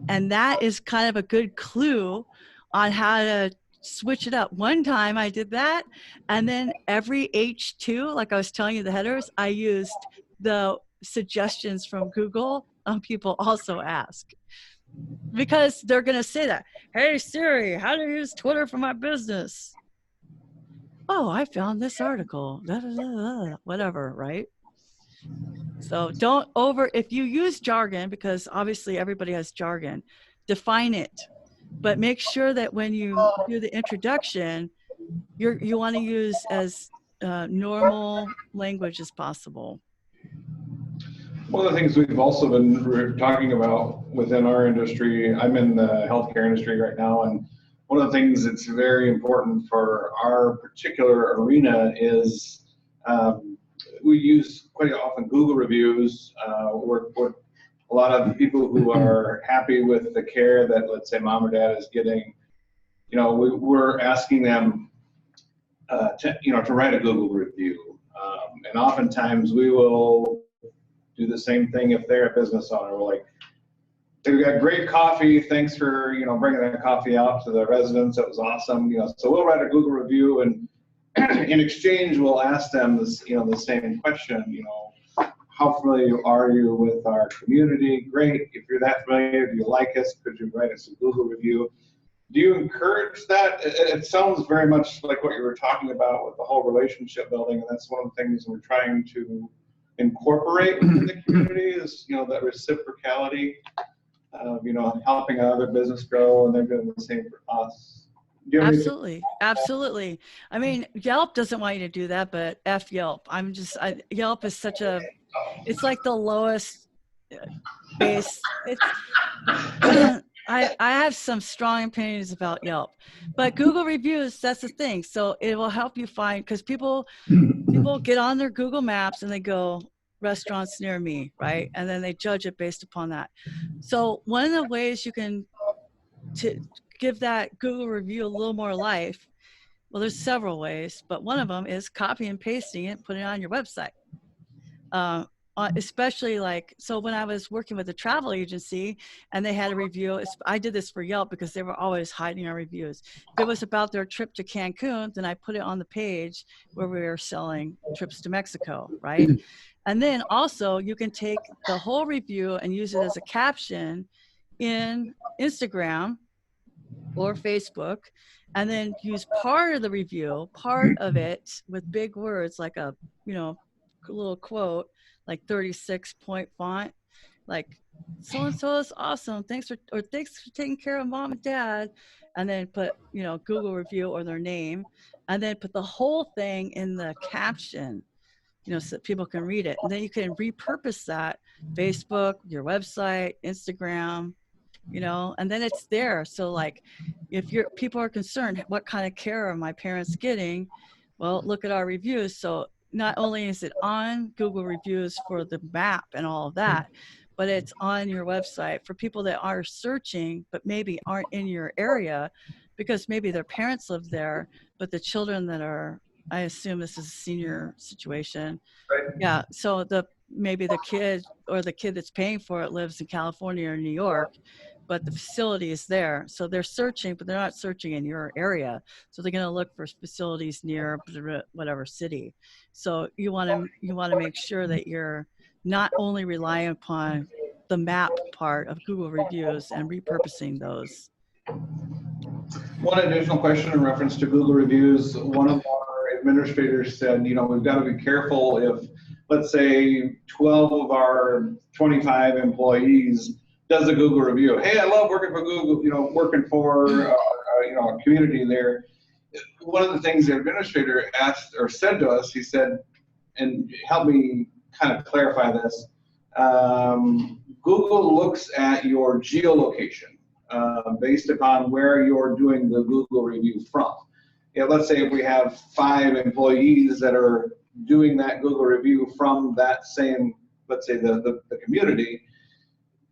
and that is kind of a good clue on how to switch it up. One time I did that, and then every H2, like I was telling you, the headers, I used the suggestions from Google on People Also Ask, because they're going to say that, hey Siri, how to use Twitter for my business? Oh, I found this article, whatever, right? So if you use jargon, because obviously everybody has jargon, define it, but make sure that when you do the introduction, you want to use as normal language as possible. One of the things we've also been talking about within our industry, I'm in the healthcare industry right now, and one of the things that's very important for our particular arena is we use quite often Google reviews. Work with a lot of people who are happy with the care that, let's say, mom or dad is getting. You know, we're asking them to write a Google review, and oftentimes we will do the same thing if they're a business owner. We're like, hey, we got great coffee. Thanks for bringing that coffee out to the residents. It was awesome. So we'll write a Google review, and in exchange, we'll ask them this, the same question. How familiar are you with our community? Great. If you're that familiar, do you like us? Could you write us a Google review? Do you encourage that? It sounds very much like what you were talking about with the whole relationship building, and that's one of the things we're trying to incorporate within the community is, that reciprocality of, helping another business grow, and they're doing the same for us. Absolutely. I mean, Yelp doesn't want you to do that, but F Yelp. Yelp is it's like the lowest base. I have some strong opinions about Yelp, but Google reviews, that's the thing. So it will help you find, because people get on their Google Maps and they go, restaurants near me, right? And then they judge it based upon that. So one of the ways you can to give that Google review a little more life, well, there's several ways, but one of them is copy and pasting it, put it on your website. Especially so when I was working with a travel agency and they had a review, I did this for Yelp because they were always hiding our reviews. If it was about their trip to Cancun, then I put it on the page where we were selling trips to Mexico, right? And then also you can take the whole review and use it as a caption in Instagram or Facebook, and then use part of the review, part of it with big words like a, little quote, like 36-point font, like so-and-so is awesome. Thanks for taking care of mom and dad. And then put, Google review or their name, and then put the whole thing in the caption, so that people can read it. And then you can repurpose that, Facebook, your website, Instagram. and then it's there. So like, if people are concerned, what kind of care are my parents getting? Well, look at our reviews. So not only is it on Google reviews for the map and all of that, but it's on your website for people that are searching, but maybe aren't in your area because maybe their parents live there, but the children that are, I assume this is a senior situation. Right. Yeah. So maybe the kid that's paying for it lives in California or New York, but the facility is there. So they're searching, but they're not searching in your area. So they're going to look for facilities near whatever city. So you want to make sure that you're not only relying upon the map part of Google reviews and repurposing those. One additional question in reference to Google reviews. One of our administrators said, we've got to be careful if, let's say, 12 of our 25 employees does a Google review. Hey, I love working for Google, working for, a community there. One of the things the administrator asked or said to us, he said, and help me kind of clarify this, Google looks at your geolocation based upon where you're doing the Google review from. Let's say if we have 5 employees that are doing that Google review from that same, let's say the community,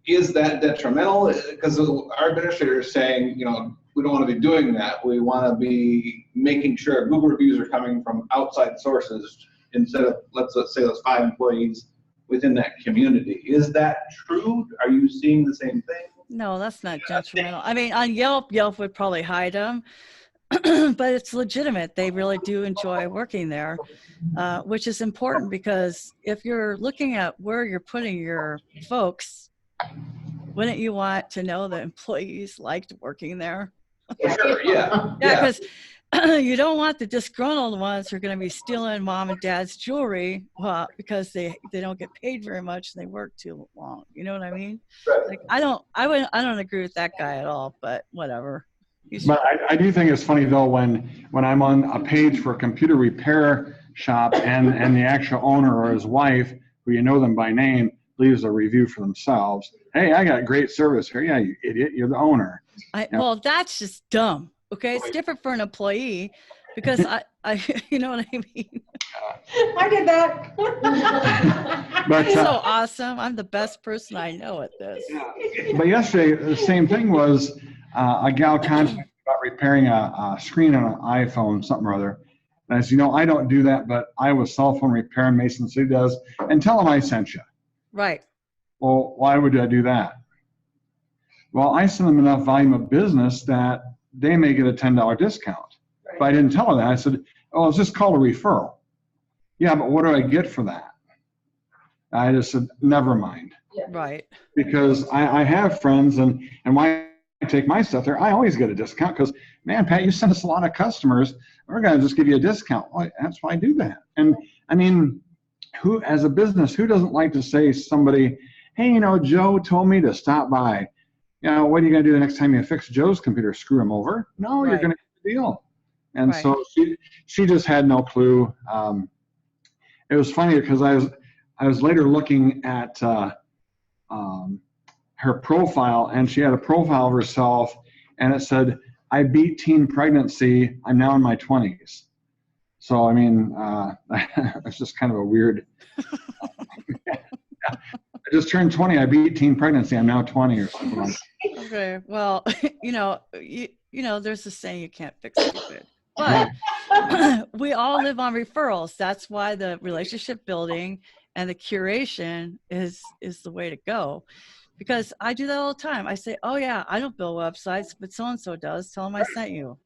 is that detrimental? Because our administrator is saying, we don't want to be doing that. We want to be making sure Google reviews are coming from outside sources instead of, let's say those 5 employees within that community. Is that true? Are you seeing the same thing? No, that's not detrimental. I mean, on Yelp would probably hide them, but it's legitimate. They really do enjoy working there, which is important because if you're looking at where you're putting your folks, wouldn't you want to know that employees liked working there? Sure, yeah. Yeah, because you don't want the disgruntled ones who are going to be stealing mom and dad's jewelry because they don't get paid very much and they work too long. You know what I mean? Right. Like I don't agree with that guy at all, but whatever. But I do think it's funny though when I'm on a page for a computer repair shop and the actual owner or his wife, who you know them by name, leaves a review for themselves. Hey, I got great service here. Yeah, you idiot, you're the owner. Well, that's just dumb. Okay, it's different for an employee because I you know what I mean? I did that. But, So awesome. I'm the best person I know at this. But yesterday, the same thing was a gal contacted me about repairing a screen on an iPhone, something or other. And I said, I don't do that, but Iowa Cell Phone Repair in Mason City does. And tell them I sent you. Right. Well, why would I do that? Well, I send them enough volume of business that they may get a $10 discount. Right. But I didn't tell her that. I said, oh, it's just called a referral. Yeah, but what do I get for that? I just said, never mind. Yeah. Right. Because I have friends, and why I take my stuff there, I always get a discount because, man, Pat, you send us a lot of customers. We're going to just give you a discount. Well, that's why I do that. And, I mean, who, as a business, who doesn't like to say somebody, hey, Joe told me to stop by. What are you going to do the next time you fix Joe's computer? Screw him over? No, Right. You're going to get the deal. And Right. so she just had no clue. It was funny because I was later looking at her profile, and she had a profile of herself, and it said, I beat teen pregnancy. I'm now in my 20s. So, I mean, it's just kind of a weird. I just turned 20. I beat teen pregnancy. I'm now 20 or something like that. Okay. Well, there's a saying you can't fix stupid. But we all live on referrals. That's why the relationship building and the curation is the way to go. Because I do that all the time. I say, oh yeah, I don't build websites, but so-and-so does. Tell them I sent you.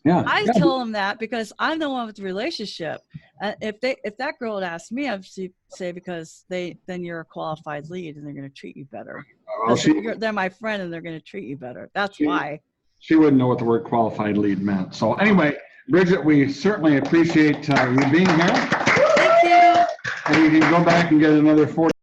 Yeah. I tell them that because I'm the one with the relationship. If that girl would ask me, I'd say because then you're a qualified lead and they're going to treat you better. Well, They're my friend and they're going to treat you better. That's why. She wouldn't know what the word qualified lead meant. So anyway, Bridget, we certainly appreciate you being here. Thank you. And you can go back and get another 40